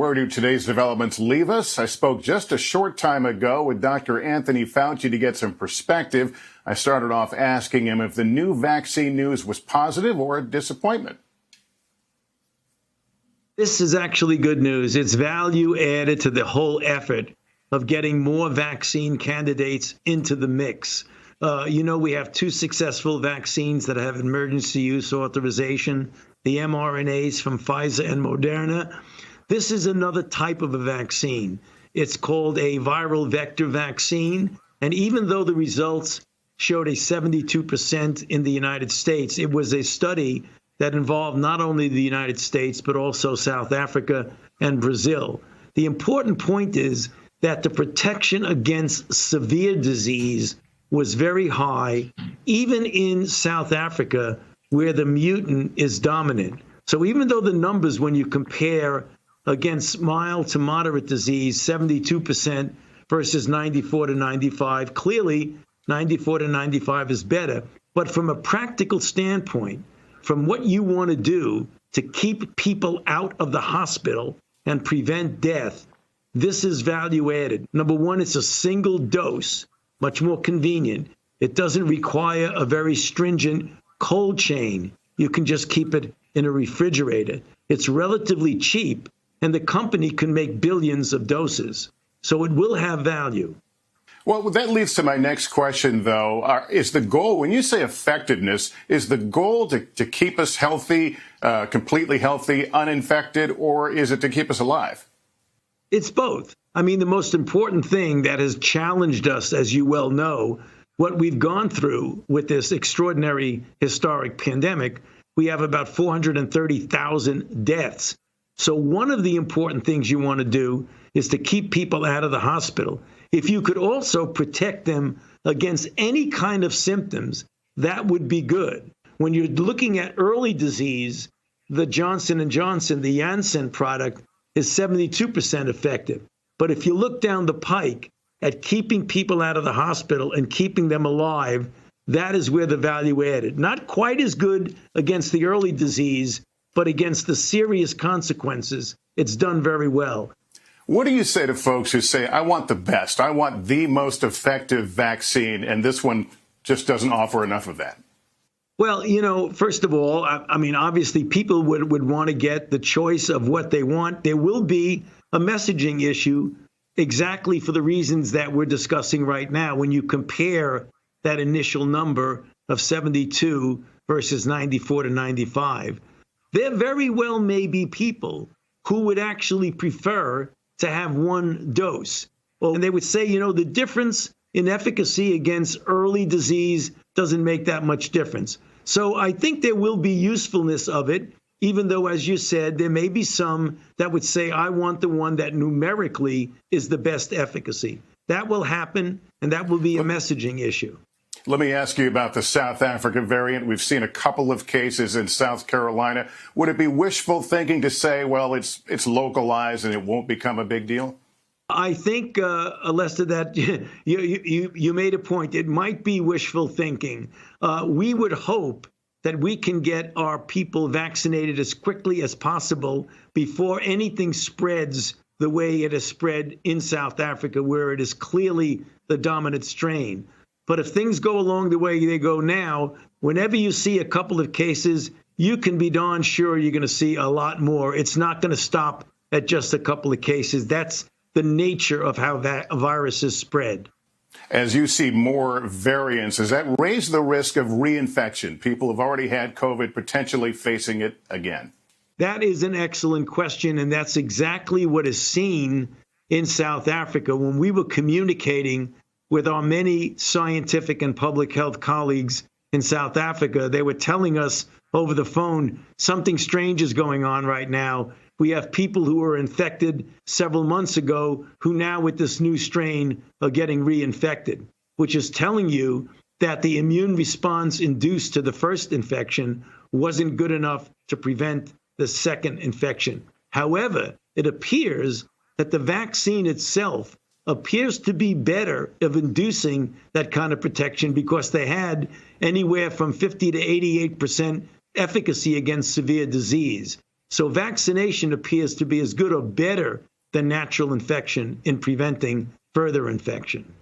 where do today's developments leave us? I spoke just a short time ago with Dr. Anthony Fauci to get some perspective. I started off asking him if the new vaccine news was positive or a disappointment. This is actually good news. It's value added to the whole effort of getting more vaccine candidates into the mix. We have 2 successful vaccines that have emergency use authorization, the mRNAs from Pfizer and Moderna. This is another type of a vaccine. It's called a viral vector vaccine. And even though the results showed a 72% in the United States, it was a study that involved not only the United States, but also South Africa and Brazil. The important point is that the protection against severe disease was very high, even in South Africa, where the mutant is dominant. So even though the numbers, when you compare against mild to moderate disease, 72% versus 94 to 95, clearly 94 to 95 is better. But from a practical standpoint, from what you want to do to keep people out of the hospital and prevent death, this is value added. Number one, it's a single dose, much more convenient. It doesn't require a very stringent cold chain. You can just keep it in a refrigerator. It's relatively cheap, and the company can make billions of doses. So it will have value. Well, that leads to my next question, though. Is the goal, when you say effectiveness, is the goal to keep us healthy, completely healthy, uninfected, or is it to keep us alive? It's both. I mean, the most important thing that has challenged us, as you well know, what we've gone through with this extraordinary historic pandemic, we have about 430,000 deaths. So one of the important things you want to do is to keep people out of the hospital. If you could also protect them against any kind of symptoms, that would be good. When you're looking at early disease, the Johnson & Johnson, the Janssen product, is 72% effective. But if you look down the pike at keeping people out of the hospital and keeping them alive, that is where the value added. Not quite as good against the early disease, but against the serious consequences, it's done very well. What do you say to folks who say, I want the best, I want the most effective vaccine, and this one just doesn't offer enough of that? Well, first of all, I mean, obviously people would want to get the choice of what they want. There will be a messaging issue exactly for the reasons that we're discussing right now. When you compare that initial number of 72 versus 94 to 95, there very well may be people who would actually prefer to have one dose. Well, and they would say, the difference in efficacy against early disease doesn't make that much difference. So I think there will be usefulness of it, even though, as you said, there may be some that would say, I want the one that numerically is the best efficacy. That will happen, and that will be a messaging issue. Let me ask you about the South Africa variant. We've seen a couple of cases in South Carolina. Would it be wishful thinking to say, well, it's localized and it won't become a big deal? I think, Lester, that you made a point. It might be wishful thinking. We would hope that we can get our people vaccinated as quickly as possible before anything spreads the way it has spread in South Africa, where it is clearly the dominant strain. But if things go along the way they go now, whenever you see a couple of cases, you can be darn sure you're going to see a lot more. It's not going to stop at just a couple of cases. That's the nature of how that viruses spread. As you see more variants, does that raise the risk of reinfection? People have already had COVID, potentially facing it again. That is an excellent question, and that's exactly what is seen in South Africa. When we were communicating with our many scientific and public health colleagues in South Africa, they were telling us over the phone, something strange is going on right now. We have people who were infected several months ago who now with this new strain are getting reinfected, which is telling you that the immune response induced to the first infection wasn't good enough to prevent the second infection. However, it appears that the vaccine itself appears to be better of inducing that kind of protection because they had anywhere from 50 to 88% efficacy against severe disease. So vaccination appears to be as good or better than natural infection in preventing further infection.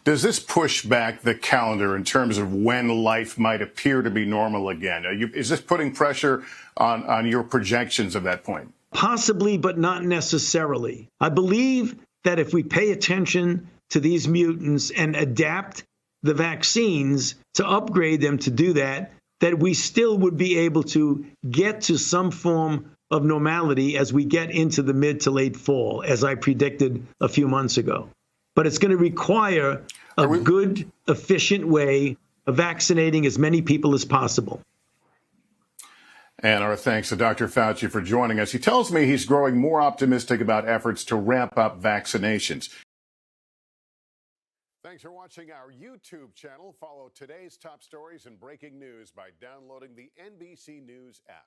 Does this push back the calendar in terms of when life might appear to be normal again? Is this putting pressure on your projections at that point? Possibly, but not necessarily. I believe that if we pay attention to these mutants and adapt the vaccines to upgrade them to do that, that we still would be able to get to some form of normality as we get into the mid to late fall, as I predicted a few months ago. But it's going to require a good, efficient way of vaccinating as many people as possible. And our thanks to Dr. Fauci for joining us. He tells me he's growing more optimistic about efforts to ramp up vaccinations. Thanks for watching our YouTube channel. Follow today's top stories and breaking news by downloading the NBC News app.